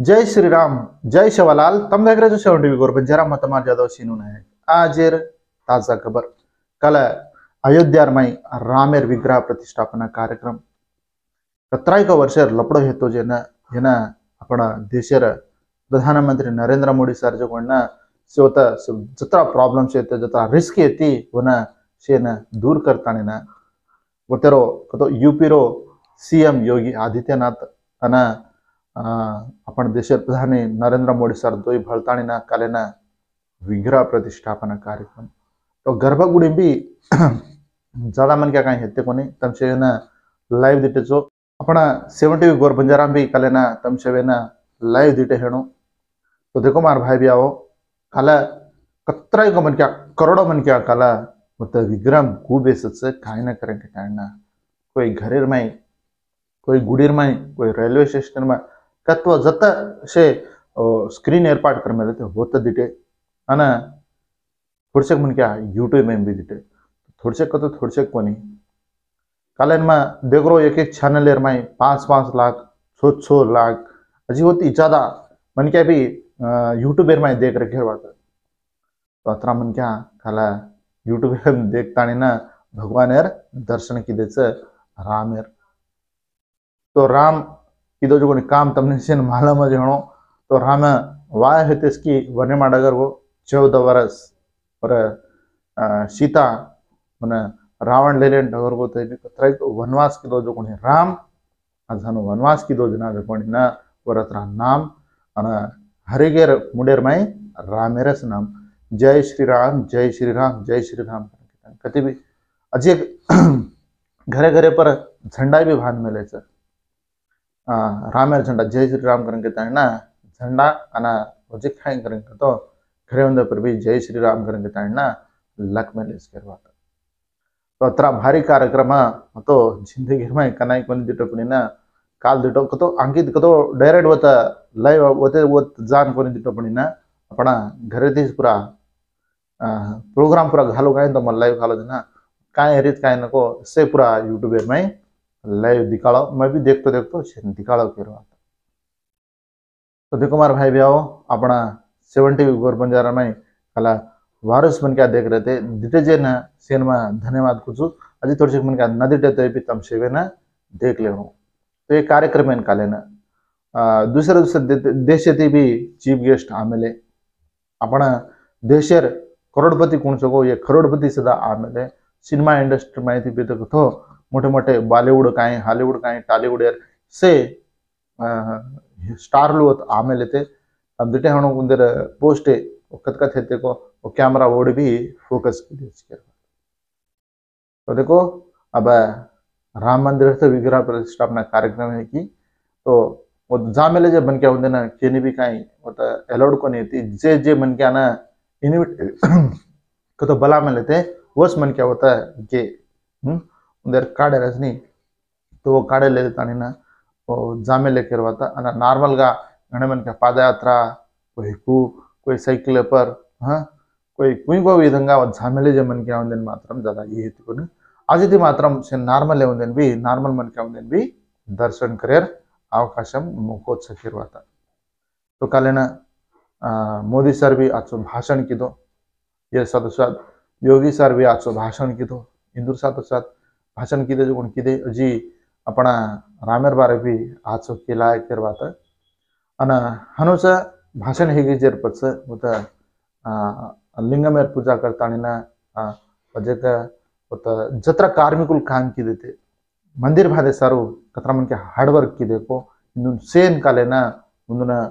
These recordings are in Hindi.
जय श्री राम जय शिवलाल तम देख रहे हो सेवन टीवी गोर बंजारा मतमार जादव सीनू है आजेर ताजा खबर कल अयोध्या में रामेर विग्रह प्रतिष्ठापना कार्यक्रम 17 वर्ष लपड़ो हेतो जेना जेना अपना देशर प्रधानमंत्री नरेंद्र मोदी सर जो कोणना सोता जत्रा प्रॉब्लम्स येते जत्रा रिस्क येती वना शेना दूर करताने ना वतेरो कतो यूपी रो सीएम योगी आदित्यनाथ अना आपण देशात प्रधानी नरेंद्र मोदी सर दोई भळताणीना कालेना विग्रह प्रतिष्ठापना कार्यक्रम तो गर्भगुड़ी भी ज्यादा मन क्या कहीं हेते कोनी तमसे ना लाइव दिटे जो अपना 70 गोर बंजारा भी कालेना तमसे ना लाइव दिटे हेणो तो देखो मार भाई भी आओ काला कतरा को मन क्या करोड़ों मन क्या काला मतलब विग्रह गुबेस से काय ना करें के काय ना कोई घरेर में कोई गुडीर में कोई रेलवे स्टेशन में कत्व जत शे स्क्रीन एर्पाट कर मेले होत दिटे अना थोड़से मन क्या यूट्यूब में भी दिटे थोड़से को तो थोड़से कोनी कालन में देख रो एक चैनल एर में 5-5 लाख 6 लाख अजी होती ज्यादा मन क्या भी यूट्यूब एर में देख रखे बात तो अतरा मन क्या काला यूट्यूब में देखता ना भगवान एर दर्शन की देच राम एर तो राम किदो जो काम तमने से मालूम है जणो तो राम वाय है इसकी वने माडगर वो 14 वर्ष और सीता मने रावण ले लेन डगर को तो कतरा तो वनवास किदो जो कोने राम अजानो वनवास किदो जना जो कोने ना वरत्रा नाम अना हरिगेर मुडेर में रामेरस नाम जय श्री राम जय श्री राम जय श्री राम कति भी अजी घरे घरे पर झंडा भी भान मिले छ रामेर झंडा जय श्री राम करेंगे ताना झंडा अना वजे खाई करेंगे तो घरे अंदर पर भी जय श्री राम करेंगे ताना लक में लेस करवाता तो अतरा भारी कार्यक्रम तो जिंदगी में कनाई कोनी दिटपणी ना काल दिटो कतो अंकित कतो डायरेक्ट होता लाइव होते वो जान कोनी दिटपणी ना अपना घरे थी पूरा प्रोग्राम पूरा घालो गए तो मन लाइव घालो ना काय हरित काय नको से पूरा यूट्यूब में लाइव दिखाड़ो मैं भी देखते दिखाड़ो के तो देखो मार भाई भी आओ अपना 70 गोर बंजारा में कला वारस मन क्या देख रहे थे दिटे जे ना सेन में धन्यवाद कुछ अजी थोड़ी सी मन क्या न दिटे तो भी तम सेवे ना देख ले तो ये कार्यक्रम है काले ना दूसरे दूसरे देश भी चीफ गेस्ट आमेले अपना देशर करोड़पति कौन सको ये करोड़पति सदा आमेले सिनेमा इंडस्ट्री माहिती भी तो मोठे मोठे बॉलीवुड काय हॉलीवुड काय टॉलीवुड से स्टार लोग आमेले थे अब दिटे हणो कुंदर पोस्ट कत कत हेते को वो कैमरा वोड भी फोकस कर तो देखो अब राम मंदिर से विग्रह प्रतिष्ठापना कार्यक्रम है कि तो वो जामेले जे मन क्या होते ना केनी भी काई होता अलाउड को नहीं थी जे जे मन क्या ना इनविट को तो बला में लेते वस मन क्या होता है के उधर काड़े रजनी तो वो काड़े ले लेता नहीं ना वो जामे लेकर वाता अना नॉर्मल का घने मन क्या पादयात्रा कोई साइकिल पर हाँ कोई को विधंगा जामेले जे मन क्या उन मात्रम ज्यादा ये को आज मात्रम से नॉर्मल उन भी नॉर्मल मन क्या उन भी दर्शन करेर अवकाशम मोकोत्सकिरवाता तो कालेना मोदी सर भी आजो भाषण कीधो ये साथ साथ योगी सर भी आजो भाषण कीधो इंदुर साथ साथ भाषण कीधे जो कोण कीधे जी अपना रामेर बारे भी आजो केला करवाता अना हनुसा भाषण हेगी जेर पच होता लिंगमेर पूजा करता ना वजह का होता जत्रा कार्मिकुल काम की देते मंदिर भादे सारू कतरा मन के हार्ड वर्क की देखो इन सेन काले ना उन्होंने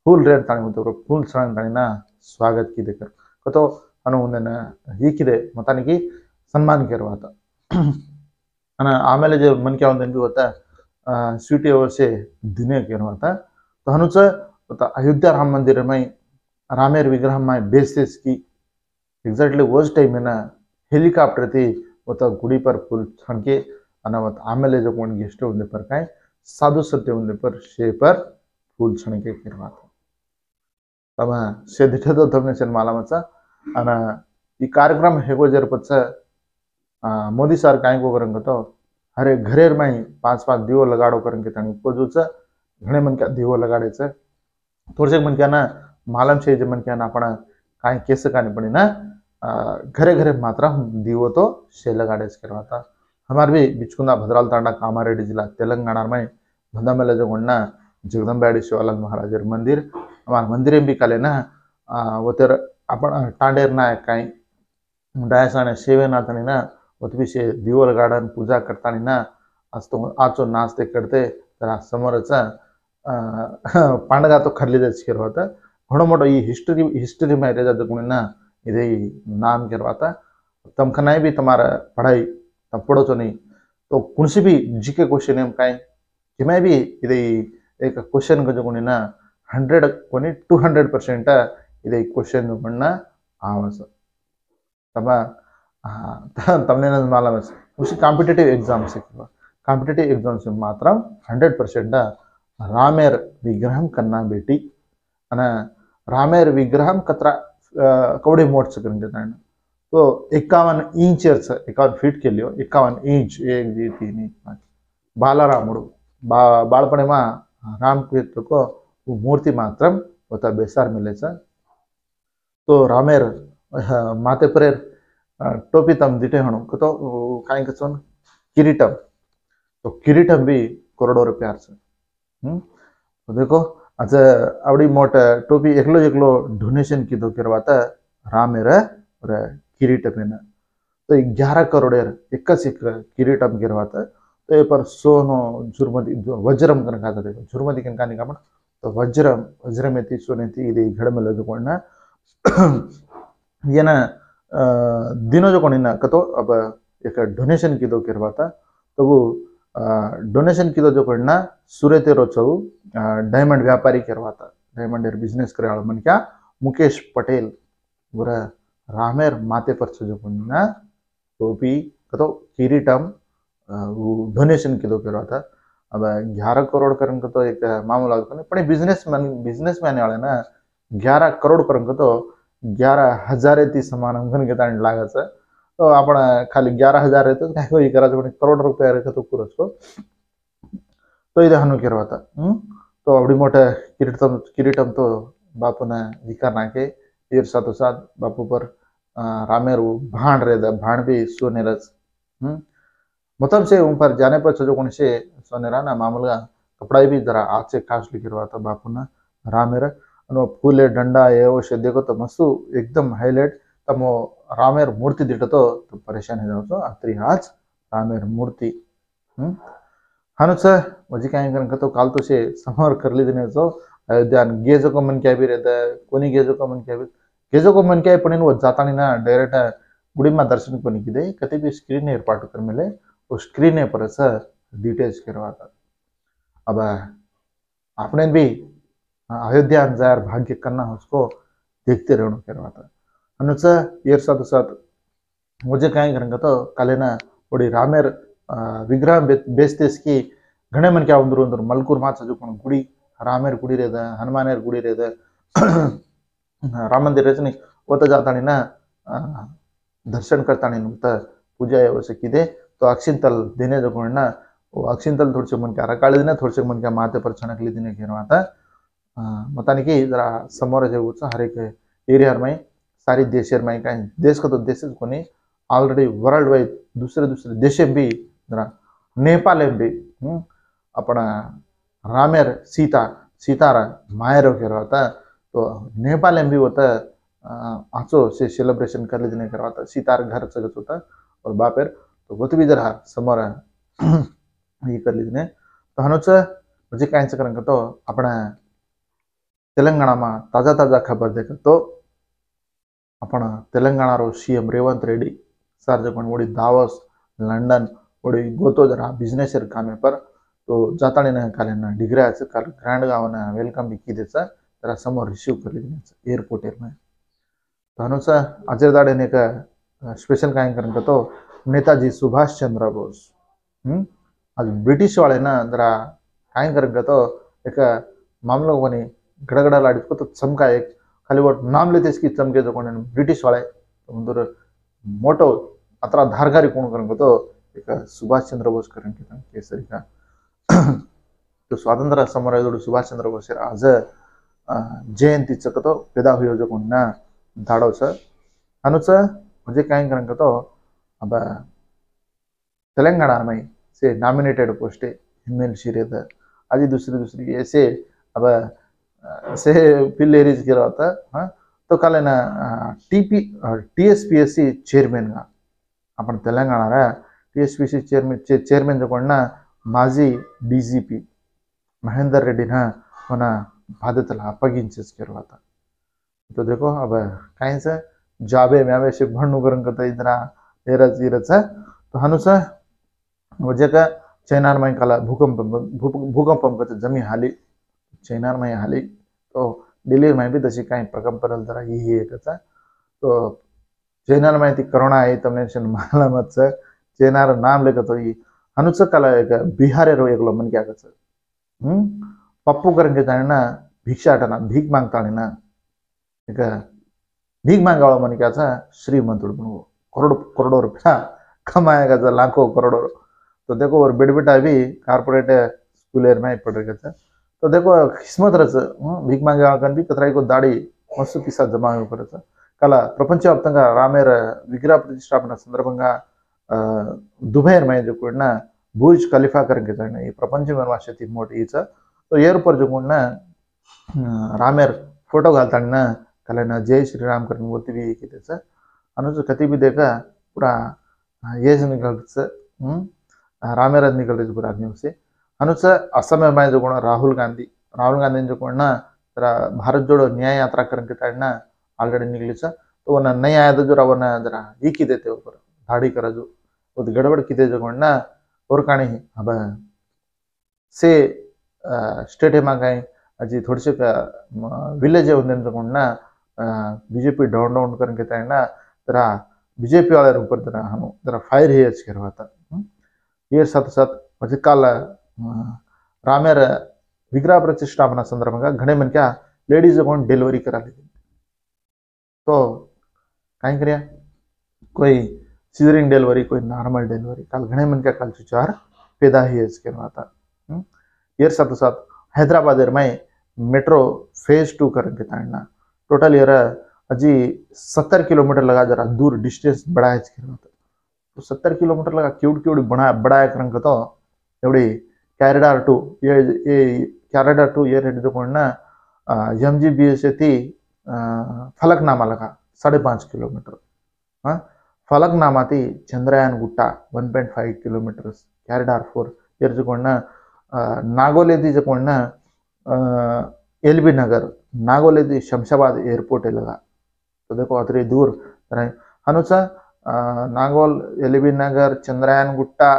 फूल रेड तानी होते फूल सड़न तानी ना स्वागत की देकर कतो अनु उन्हें ही की दे मतानी की सम्मान करवाता अना आमेले जो मन क्या भी होता है स्वीटी ओवर से दिने करवाता तो हनुच होता अयोध्या राम मंदिर में रामेर विग्रह में बेसिस की एग्जैक्टली वोज टाइम में ना हेलीकॉप्टर थी होता गुड़ी पर फूल छणके अनावत आमेले जो कोण गेस्ट होने पर काय साधु सत्य होने पर शे पर फूल छणके करवाता तब से दिखे तो तमने से माला मचा अना ये कार्यक्रम हेगो जर पच मोदी सर काय को करेंगे तो हरे घरेर में 5-5 दीवो लगाड़ो करेंगे तनी को जो घणे मन का दीवो लगाड़े थोड़से मन क्या ना मालूम से जब मन क्या ना अपना काई केस का नहीं पड़ी ना घरे घरे मात्रा हम दीवो तो शेल गाड़े करवाता हमारे भी बिचकुंदा भद्राल तांडा कामारेड्डी जिला तेलंगाना में भंदा मेले जो गुण्ना जगदम्बाड़ी शिवालाल महाराज मंदिर हमारे मंदिर भी कले ना वो तेर अपन टांडेर ना काई डायसाने सेवेनाथनी ना वतविषय दिवल गार्डन पूजा करतानी ना आज तो आचो नाचते करते तर समोरचा पांडगा तो खरलीदेच केरवाता घणो मोठो ई हिस्ट्री में रेजा जगुणीना इदे नाम केरवाता तम खनाय भी तुम्हारा पढ़ाई तम पढ़ो तो नहीं तो कुणसी भी जीके क्वेश्चन एम काई कि मैं भी इदे एक क्वेश्चन को जगुणीना 100 कोनी 200% इदे क्वेश्चन जगुणना आवास तमा तमने मालूम है उसी कॉम्पिटिटिव एग्जाम से कॉम्पिटिटिव एग्जाम से मात्र 100% रामेर विग्रहम करना बेटी अना रामेर विग्रहम कतरा कवड़े मोड से करेंगे तो 51 इंच 51 फीट के लिए 51 इंच 1 2 3 4 बालरामुడు बालपणे में राम कृष्ण को वो मूर्ति मात्र होता बेसार मिले तो रामेर माथे पर टोपी तम दिटे हणु तो काई कचोन किरीटम तो किरीटम भी करोड़ों रुपया से तो देखो आज आवड़ी मोट टोपी एकलो एकलो डोनेशन की दो करवाता रामेर और किरीटम तो 11 करोड़ एक किरीटम गिरवाता तो ये पर सोनो झुरमती वज्रम कन खाता देखो झुरमती कन कानी का तो वज्रम एती सोने थी इदे घड़ में लदुकोना ये ना दिनों जो कोनी ना कतो अब एक डोनेशन की दो करवाता तो वो डोनेशन की जो करना सूरते रोचव डायमंड व्यापारी करवाता डायमंड बिजनेस करे वाला मन क्या मुकेश पटेल बुरा रामेर माथे पर जो करना टोपी कतो किरीटम डोनेशन की दो करवाता अब 11 करोड़ करन को तो एक मामूला पण बिजनेसमैन वाले ना 11 करोड़ करन को तो 11,000 ती समान अंकन के ताण लागाच तो आपण खाली 11,000 रहते काय होई करायचं पण करोड रुपया रे तो पुरच को तो इधर हनु करवाता तो अवडी मोठा किरीटम तो बापू ने विकार नाके तीर सातो साथ बापू पर रामेर भाण रे भाण भी सोनेरच मतलब से ऊपर जाने पर जो कौन से सोनेरा ना मामूला कपड़ा भी जरा आज से खास लिखिरवाता बापू ना रामेर फूले डंडा ये वो से देखो तो मस्तु एकदम हाईलाइट तमो रामेर मूर्ति दिटतो तो परेशान है जाओ अत्री आज रामेर मूर्ति हानु सर मजी काय करन तो काल तो से समर कर ली दिने जो अयोध्या गेजो को मन क्या भी रहता कोनी गेजो को मन क्या भी गेजो को मन क्या पण वो जाता नहीं ना डायरेक्ट गुड़ी में दर्शन को निकिदे कते भी स्क्रीन एर्पाटु कर मिले वो स्क्रीन पर सर डिटेल्स करवाता अब आपने भी अयोध्या जार भाग्य करना उसको देखते रहना करवाता अनुसार ये साथ साथ मुझे क्या करेंगे तो काले ना बड़ी रामेर विग्रह बेचते इसकी घने मन क्या उंदर उंदर मलकूर माचा जो कौन गुड़ी रामेर गुड़ी रहता हनुमानेर गुड़ी रहता राम मंदिर रचनी वो तो जाता नहीं ना दर्शन करता नहीं नुकता पूजा है वैसे की दे तो अक्षिंतल देने जो कौन ना वो अक्षिंतल थोड़े से मन क्या रकाले देने थोड़े से मन क्या माथे पर छनक ली देने घेरवाता मतानी की जरा समोर जे हर एक एरिया में सारी देश में का देश का तो देश को नहीं ऑलरेडी वर्ल्ड वाइड दूसरे दूसरे देश भी जरा नेपाल भी अपना रामेर सीतारा मायर करवाता तो नेपाल भी होता आचो से सेलिब्रेशन कर लेने करवाता सीतार घर चगत होता और बापेर तो वो भी जरा समोर ये कर लेने तो हनुच मुझे क्या करेंगे तो अपना तेलंगाना में ताजा ताजा खबर देखा तो अपना तेलंगाना रो सीएम रेवंत रेड्डी सर जो वोड़ी दावोस लंडन वोड़ी गोतो जरा बिजनेस कामे पर तो जाता नहीं काले ना डिग्री आज काल ग्रैंड गावना वेलकम भी की देसा जरा समोर रिसीव कर लेने एयरपोर्ट में तो अनुसार अजय दाड़े ने का स्पेशल काय करेंगे तो नेताजी सुभाष चंद्र बोस आज ब्रिटिश वाले ना जरा काय करेंगे तो एक मामलों को नहीं गड़गड़ा लाड़ी को तो चमका एक खाली वो नाम लेते इसकी चमके जो कौन ब्रिटिश वाले तो उधर मोटो अतरा धारगारी कौन करेंगे तो एक सुभाष चंद्र बोस करेंगे केसरी का तो स्वातंत्र्य समर सुभाष चंद्र बोस आज जयंतीचं कतो पेदा हुयो जो कोण ना धाडोच अनुच म्हणजे काय करंग तो अब तेलंगाना में से नॉमिनेटेड पोस्ट हिमेल शिरेद आदि दूसरी दूसरी ऐसे अब से फिल एरीज गिरा होता हाँ तो कल ना टीपी टीएसपीएससी चेयरमैन का अपन तेलंगाना रा टीएसपीएससी चेयरमैन जो कोण ना माजी डीजीपी महेंदर रेड्डी ना होना बाध्यतला अपगिंचेस गिरा होता तो देखो अब कहीं से जाबे म्यावे से भण्णु करंग कता इधरा एरच इरच तो हनुसा वजह का चैनार में कला भूकंप का जमी हाली चैनार में हाली तो दिल्ली में भी तशी काही प्रकंप जरा ही एकचा तो चैनार में ती कोरोना आई तमने माला मत चैनार नाम लेकर तो ही हनुच कला एक बिहार रो एकलो मन क्या कच पप्पू करंगे जाना भिक्षा आटना भीख मांगता ना एक भीख मांगावा मन क्या श्रीमंत करोड़ करोड़ों रुपया कमाएगा लाखों करोड़ों तो देखो और बेटा भी कार्पोरेट स्कूल में पड़ेगा तो देखो किस्मत रच भीख मांगे भी कतरा को दाड़ी मस्त पिसा जमा कर कला प्रपंचव्याप्तंगा रामेर विग्रह प्रतिष्ठापन संदर्भंगा दुबई में जो कोण बुर्ज खलीफा करके जाने प्रपंच में मोटी तो एयरपोर्ट जो कोण रामेर फोटो घालता कला जय श्री राम कर बोलती भी की अनुज कति भी देखा पूरा ये निकल रामेर निकल रही पूरा आदमी से अनुज असम में जो कोण राहुल गांधी जो कोण जरा भारत जोड़ो न्याय यात्रा करके ताड़ना ऑलरेडी निकली तो वह नहीं आया तो जो वह जरा ही की देते ऊपर दाढ़ी करा जो वो गड़बड़ की दे जो कोण और कहानी अब से स्टेट में कहीं अजी थोड़ी सी विलेज जो कोण बीजेपी डाउन डाउन करके ताड़ना जरा बीजेपी वाले ऊपर जरा हम जरा फायर हेयर्स करवाता ये साथ साथ म्हणजे काल रामेर विग्रह प्रतिष्ठापना संदर्भात घणे मन क्या लेडीज कोण डिलिवरी करा ली तो काय करिया कोई सीजरिंग डिलिवरी कोई नॉर्मल डिलिवरी काल घणे मन क्या काल चार पैदा हेयर्स करवाता ये साथ साथ हैदराबाद में मेट्रो फेज 2 करके ताड़ना टोटल यार अजी 70 किलोमीटर लगा जरा दूर डिस्टेंस बढ़ाया तो 70 किलोमीटर लगा क्यूड बढ़ाया करंग तो एवढी कॅरिडार टू ये रेड जो कोण MGBS थी फलकनामा लगा 5.5 किलोमीटर हाँ फलकनामा थी चंद्रयान गुट्टा 1.5 किलोमीटर कॅरिडार 4 ये जो कोण नागोले थी जो कोण LB नगर नागोले थी शमशाबाद एयरपोर्ट लगा तो देखो अतरी दूर हनुसा नागोल LB नगर चंद्रयान गुट्टा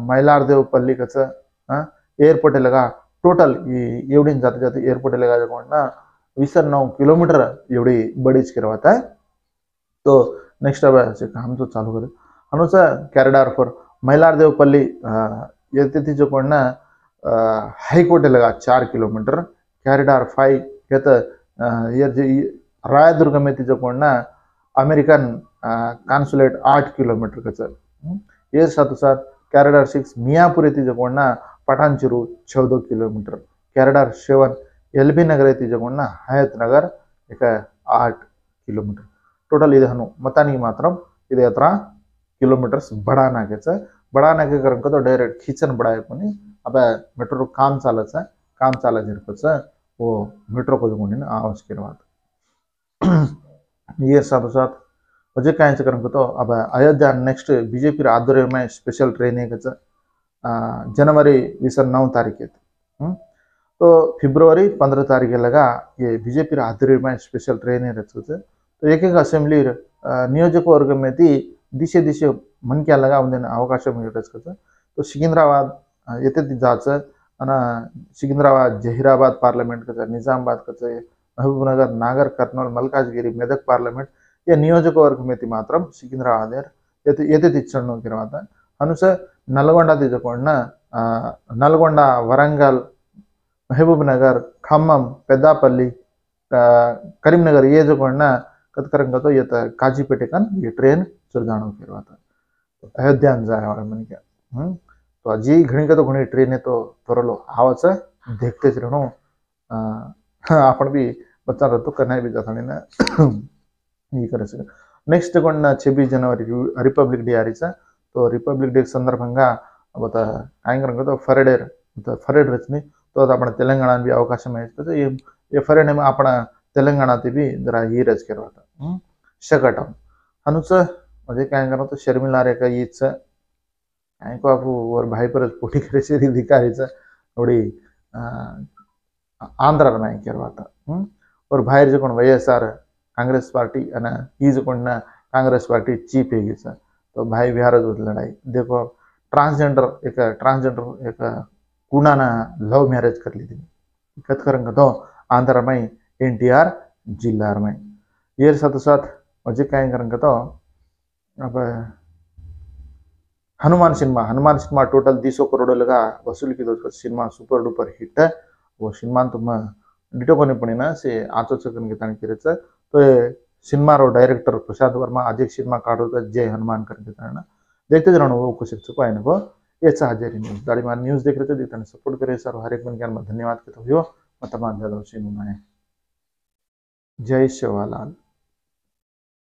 मैलारदेवपल्ली कच एयरपोर्ट लगा टोटल एवढी जाते जाते एयरपोर्ट लगा कोण 29 किलोमीटर एवढी बडीच करवाता है तो नेक्स्ट अब काम तो चालू करे हनुसा कॅरिडार 4 मैलारदेवपल्ली येते थी जो कोण हाईकोर्ट लगा 4 किलोमीटर कॅरिडार 5 येत रायदुर्ग में थी जो कोण अमेरिकन कॉन्सुलेट 8 किलोमीटर कच ये साथ साथ कॅरिडार 6 मियापुर थी जो कोण पठानचेरू 14 किलोमीटर कॅरिडार 7 LB नगर थी जो कोण हयात नगर एक 8 किलोमीटर टोटल इधे हनु मतानी मात्रम इधे अतरा किलोमीटर्स बढ़ाना के करंक तो डायरेक्ट खींचन बढ़ाए कोनी अब मेट्रो काम चाला जिरकच वो मेट्रो को जो आवाज करवात ये साथ साथ मुझे काय करंक तो अब अयोध्या नेक्स्ट बीजेपी आध्वर्य में स्पेशल ट्रेन है जनवरी 9 तारीख तो फरवरी 15 तारीख लगा ये बीजेपी आध्वर्य में स्पेशल ट्रेन है तो एक असेंब्ली नियोजक वर्ग में थी दिशे मन क्या लगा उन्हें अवकाश तो सिकंदराबाद ये जाच सिकंदराबाद जहीराबाद पार्लियामेंट का निजामाबाद का महबूबनगर नागर कर्नूल मल्काजगिरी मेदक पार्लियामेंट ये नियोजक वर्ग में मात्र सिकंदराबाद ये चढ़ गिरवाता अनुस नलगोंडा तीजकोण नलगोंडा वरंगल महबूबनगर खम्मम पेद्दापल्ली करीमनगर ये जो कोण कतकरंग तो ये काजीपेटे कन ये ट्रेन चुरदाणो गिरवाता तो अयोध्या जाए मन क्या तो अजी घणी का तो घणी ट्रेन है तो थोरलो आवाज देखते रहनो आपण भी बच्चा रहतो करना भी जाता ना ये कर सके नेक्स्ट कोण 26 जनवरी रिपब्लिक डे आरीचा तो रिपब्लिक डे संदर्भंगा बता काय करेंगे तो फरेडेर फरेड रचनी तो आपण तेलंगाणा भी अवकाश माहिती ये फरेड में आपण तेलंगाणा भी जरा ही रच करवाता शकटम हनुच म्हणजे काय करतो शर्मिला रे का हीच को आपू और भाई पर पोटी करे से अधिकारीचा थोडी आंध्र में करवाता और बाहर जो कोण वैएसआर कांग्रेस पार्टी आणि ही जो कोण कांग्रेस पार्टी चीफ है तो भाई बिहार लड़ाई देखो ट्रांसजेंडर एक कुणाना लव मैरिज कर ली थी कत करेंगे तो आंध्र में NTR जिला में ये साथ साथ मुझे क्या करेंगे तो अब हनुमान सिनेमा टोटल 200 करोड़ लगा वसूल की तो सिनेमा सुपर डुपर हिट है वो सिनेमा तुम डिटो कोने पड़ी ना से आचोचकन के किरेचा तो सिनेमा रो डायरेक्टर प्रशांत वर्मा आज एक सिनेमा काढो जय हनुमान करके ना देखते जरा वो कुछ चुका है ना याचा हजेरी न्यूज दाड़ी मार न्यूज देख रहे थे देखते सपोर्ट करे सर हर एक मन ज्ञान में धन्यवाद कहते हो मतमान जादव सिंह जय शिवलाल।